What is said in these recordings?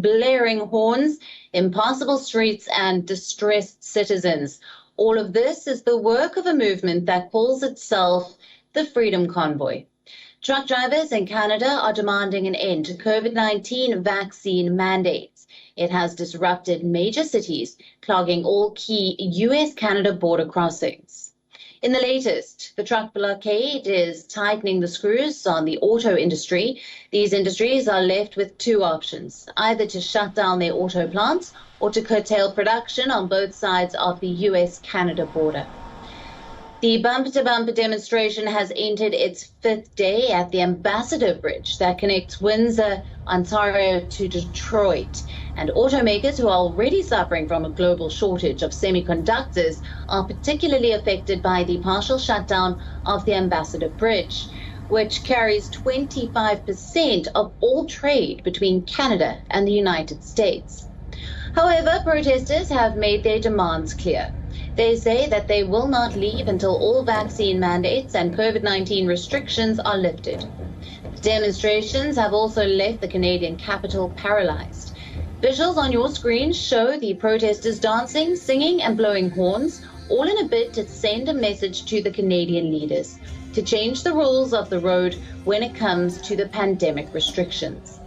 blaring horns, impassable streets, and distressed citizens. All of this is the work of a movement that calls itself the Freedom Convoy. Truck drivers in Canada are demanding an end to COVID-19 vaccine mandates. It has disrupted major cities, clogging all key US-Canada border crossings. In the latest, the truck blockade is tightening the screws on the auto industry. These industries are left with two options, either to shut down their auto plants or to curtail production on both sides of the US-Canada border. The bumper-to-bumper demonstration has entered its fifth day at the Ambassador Bridge that connects Windsor, Ontario to Detroit. And automakers who are already suffering from a global shortage of semiconductors are particularly affected by the partial shutdown of the Ambassador Bridge, which carries 25% of all trade between Canada and the United States. However, protesters have made their demands clear. They say that they will not leave until all vaccine mandates and COVID-19 restrictions are lifted. The demonstrations have also left the Canadian capital paralyzed. Visuals on your screen show the protesters dancing, singing and blowing horns, all in a bid to send a message to the Canadian leaders to change the rules of the road when it comes to the pandemic restrictions.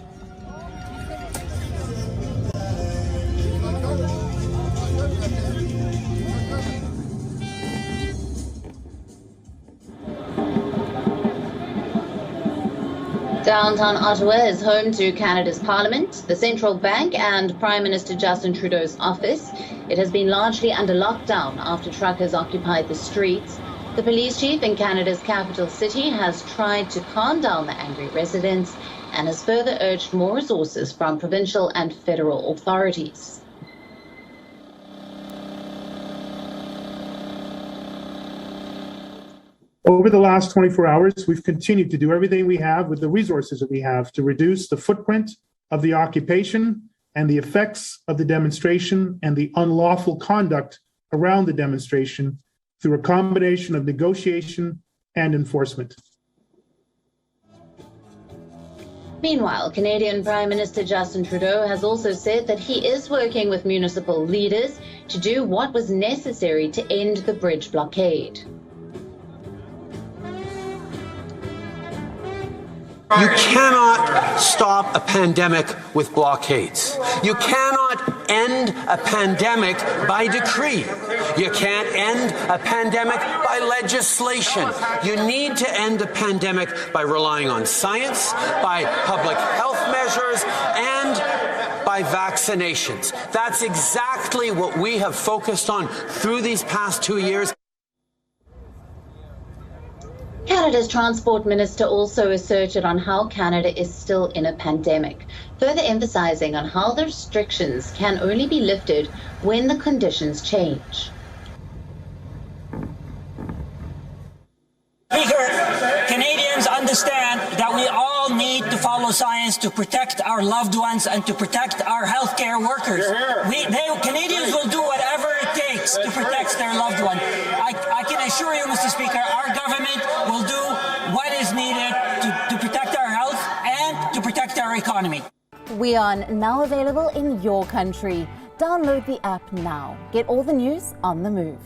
Downtown Ottawa is home to Canada's Parliament, the Central Bank and Prime Minister Justin Trudeau's office. It has been largely under lockdown after truckers occupied the streets. The police chief in Canada's capital city has tried to calm down the angry residents and has further urged more resources from provincial and federal authorities. Over the last 24 hours, we've continued to do everything we have with the resources that we have to reduce the footprint of the occupation and the effects of the demonstration and the unlawful conduct around the demonstration through a combination of negotiation and enforcement. Meanwhile, Canadian Prime Minister Justin Trudeau has also said that he is working with municipal leaders to do what was necessary to end the bridge blockade. You cannot stop a pandemic with blockades. You cannot end a pandemic by decree. You can't end a pandemic by legislation. You need to end a pandemic by relying on science, by public health measures, and by vaccinations. That's exactly what we have focused on through these past 2 years. Canada's Transport Minister also asserted on how Canada is still in a pandemic, further emphasizing on how the restrictions can only be lifted when the conditions change. Speaker, Canadians understand that we all need to follow science to protect our loved ones and to protect our healthcare workers. Canadians will do whatever it takes to protect their loved one. I can assure you, Mr. Speaker, our government will do what is needed to protect our health and to protect our economy. WION, now available in your country. Download the app now. Get all the news on the move.